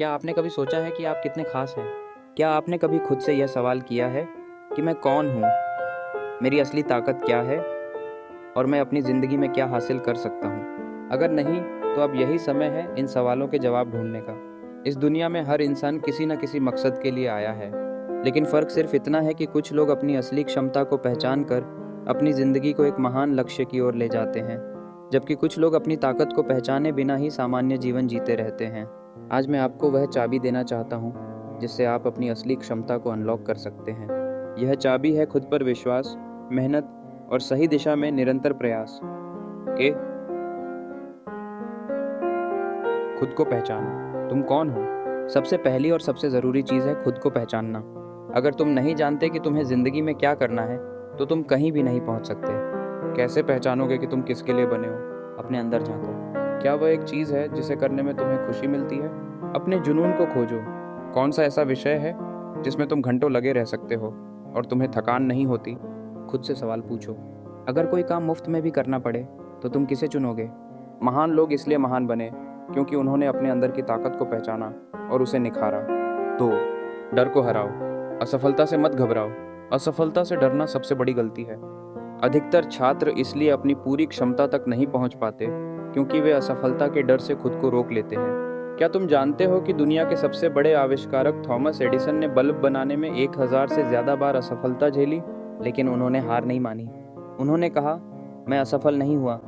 क्या आपने कभी सोचा है कि आप कितने खास हैं? क्या आपने कभी खुद से यह सवाल किया है कि मैं कौन हूँ? मेरी असली ताकत क्या है? और मैं अपनी ज़िंदगी में क्या हासिल कर सकता हूँ? अगर नहीं, तो अब यही समय है इन सवालों के जवाब ढूँढने का। इस दुनिया में हर इंसान किसी न किसी मकसद के लिए आया है, लेकिन फ़र्क सिर्फ़ इतना है कि कुछ लोग अपनी असली क्षमता को पहचान कर अपनी ज़िंदगी को एक महान लक्ष्य की ओर ले जाते हैं, जबकि कुछ लोग अपनी ताकत को पहचाने बिना ही सामान्य जीवन जीते रहते हैं। आज मैं आपको वह चाबी देना चाहता हूँ जिससे आप अपनी असली क्षमता को अनलॉक कर सकते हैं। यह चाबी है खुद पर विश्वास, मेहनत और सही दिशा में निरंतर प्रयास। ओके, खुद को पहचानो। तुम कौन हो? सबसे पहली और सबसे ज़रूरी चीज़ है खुद को पहचानना। अगर तुम नहीं जानते कि तुम्हें ज़िंदगी में क्या करना है, तो तुम कहीं भी नहीं पहुंच सकते। कैसे पहचानोगे कि तुम किसके लिए बने हो? अपने अंदर झांको। क्या वह एक चीज़ है जिसे करने में तुम्हें खुशी मिलती है? अपने जुनून को खोजो। कौन सा ऐसा विषय है जिसमें तुम घंटों लगे रह सकते हो और तुम्हें थकान नहीं होती? खुद से सवाल पूछो। अगर कोई काम मुफ्त में भी करना पड़े, तो तुम किसे चुनोगे? महान लोग इसलिए महान बने क्योंकि उन्होंने अपने अंदर की ताकत को पहचाना और उसे निखारा। 2. डर को हराओ। असफलता से मत घबराओ। असफलता से डरना सबसे बड़ी गलती है। अधिकतर छात्र इसलिए अपनी पूरी क्षमता तक नहीं पहुंच पाते क्योंकि वे असफलता के डर से खुद को रोक लेते हैं। क्या तुम जानते हो कि दुनिया के सबसे बड़े आविष्कारक थॉमस एडिसन ने बल्ब बनाने में 1000 से ज़्यादा बार असफलता झेली, लेकिन उन्होंने हार नहीं मानी। उन्होंने कहा, मैं असफल नहीं हुआ,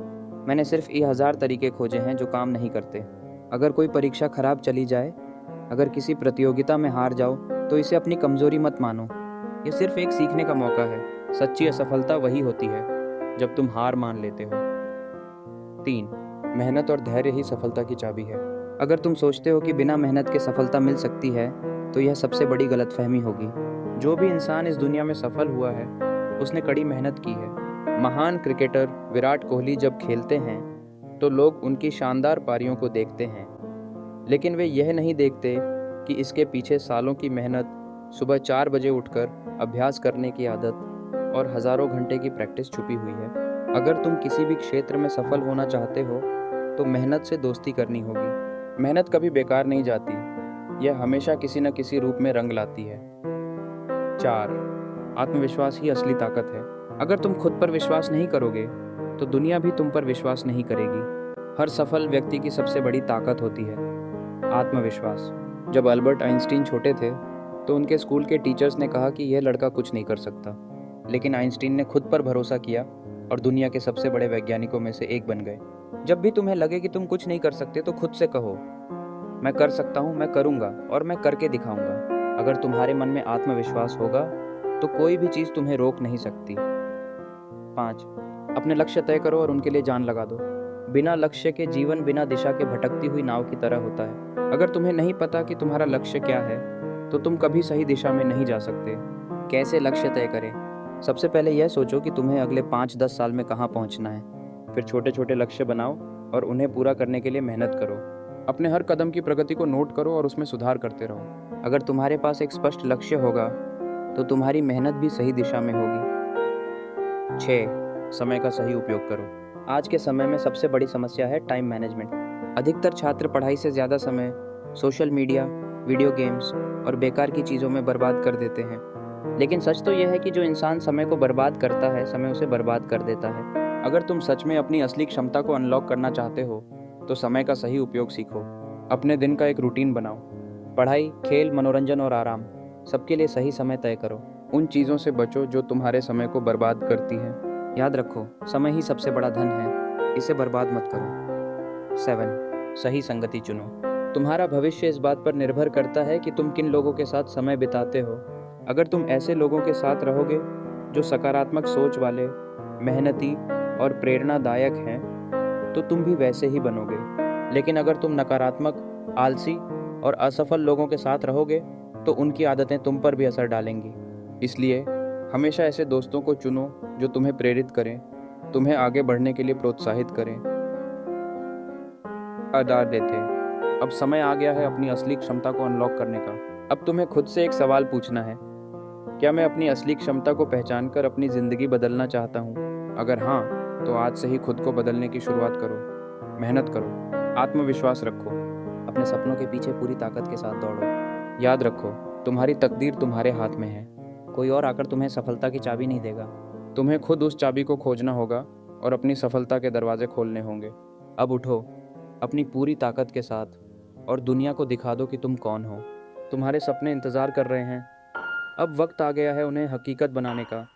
मैंने सिर्फ ये 1000 तरीके खोजे हैं जो काम नहीं करते। अगर कोई परीक्षा खराब चली जाए, अगर किसी प्रतियोगिता में हार जाओ, तो इसे अपनी कमजोरी मत मानो। ये सिर्फ एक सीखने का मौका है। सच्ची असफलता वही होती है जब तुम हार मान लेते हो। 3. मेहनत और धैर्य ही सफलता की चाबी है। अगर तुम सोचते हो कि बिना मेहनत के सफलता मिल सकती है, तो यह सबसे बड़ी गलतफहमी होगी। जो भी इंसान इस दुनिया में सफल हुआ है, उसने कड़ी मेहनत की है। महान क्रिकेटर विराट कोहली जब खेलते हैं, तो लोग उनकी शानदार पारियों को देखते हैं, लेकिन वे यह नहीं देखते कि इसके पीछे सालों की मेहनत, सुबह 4 बजे उठकर अभ्यास करने की आदत और हज़ारों घंटे की प्रैक्टिस छुपी हुई है। अगर तुम किसी भी क्षेत्र में सफल होना चाहते हो, तो मेहनत से दोस्ती करनी होगी। मेहनत कभी बेकार नहीं जाती, यह हमेशा किसी न किसी रूप में रंग लाती है। 4. आत्मविश्वास ही असली ताकत है। अगर तुम खुद पर विश्वास नहीं करोगे, तो दुनिया भी तुम पर विश्वास नहीं करेगी। हर सफल व्यक्ति की सबसे बड़ी ताकत होती है आत्मविश्वास। जब अल्बर्ट आइंस्टीन छोटे थे, तो उनके स्कूल के टीचर्स ने कहा कि यह लड़का कुछ नहीं कर सकता, लेकिन आइंस्टीन ने खुद पर भरोसा किया और दुनिया के सबसे बड़े वैज्ञानिकों में से एक बन गए। जब भी तुम्हें लगे कि तुम कुछ नहीं कर सकते, तो खुद से कहो, मैं कर सकता हूँ, मैं करूँगा और मैं करके दिखाऊंगा। अगर तुम्हारे मन में आत्मविश्वास होगा, तो कोई भी चीज़ तुम्हें रोक नहीं सकती। 5. अपने लक्ष्य तय करो और उनके लिए जान लगा दो। बिना लक्ष्य के जीवन बिना दिशा के भटकती हुई नाव की तरह होता है। अगर तुम्हें नहीं पता कि तुम्हारा लक्ष्य क्या है, तो तुम कभी सही दिशा में नहीं जा सकते। कैसे लक्ष्य तय करें? सबसे पहले यह सोचो कि तुम्हें अगले 5-10 साल में कहाँ पहुँचना है। फिर छोटे छोटे लक्ष्य बनाओ और उन्हें पूरा करने के लिए मेहनत करो। अपने हर कदम की प्रगति को नोट करो और उसमें सुधार करते रहो। अगर तुम्हारे पास एक स्पष्ट लक्ष्य होगा, तो तुम्हारी मेहनत भी सही दिशा में होगी। 6. समय का सही उपयोग करो। आज के समय में सबसे बड़ी समस्या है टाइम मैनेजमेंट। अधिकतर छात्र पढ़ाई से ज़्यादा समय सोशल मीडिया, वीडियो गेम्स और बेकार की चीज़ों में बर्बाद कर देते हैं। लेकिन सच तो यह है कि जो इंसान समय को बर्बाद करता है, समय उसे बर्बाद कर देता है। अगर तुम सच में अपनी असली क्षमता को अनलॉक करना चाहते हो, तो समय का सही उपयोग सीखो। अपने दिन का एक रूटीन बनाओ। पढ़ाई, खेल, मनोरंजन और आराम, सबके लिए सही समय तय करो। उन चीज़ों से बचो जो तुम्हारे समय को बर्बाद करती हैं। याद रखो, समय ही सबसे बड़ा धन है, इसे बर्बाद मत करो। 7. सही संगति चुनो। तुम्हारा भविष्य इस बात पर निर्भर करता है कि तुम किन लोगों के साथ समय बिताते हो। अगर तुम ऐसे लोगों के साथ रहोगे जो सकारात्मक सोच वाले, मेहनती और प्रेरणादायक हैं, तो तुम भी वैसे ही बनोगे। लेकिन अगर तुम नकारात्मक, आलसी और असफल लोगों के साथ रहोगे, तो उनकी आदतें तुम पर भी असर डालेंगी। इसलिए हमेशा ऐसे दोस्तों को चुनो जो तुम्हें प्रेरित करें, तुम्हें आगे बढ़ने के लिए प्रोत्साहित करें, आधार देते। अब समय आ गया है अपनी असली क्षमता को अनलॉक करने का। अब तुम्हें खुद से एक सवाल पूछना है, क्या मैं अपनी असली क्षमता को पहचानकर अपनी ज़िंदगी बदलना चाहता हूँ? अगर हाँ, तो आज से ही खुद को बदलने की शुरुआत करो। मेहनत करो, आत्मविश्वास रखो, अपने सपनों के पीछे पूरी ताकत के साथ दौड़ो। याद रखो, तुम्हारी तकदीर तुम्हारे हाथ में है। कोई और आकर तुम्हें सफलता की चाबी नहीं देगा। तुम्हें खुद उस चाबी को खोजना होगा और अपनी सफलता के दरवाजे खोलने होंगे। अब उठो अपनी पूरी ताकत के साथ और दुनिया को दिखा दो कि तुम कौन हो। तुम्हारे सपने इंतज़ार कर रहे हैं। अब वक्त आ गया है उन्हें हकीकत बनाने का।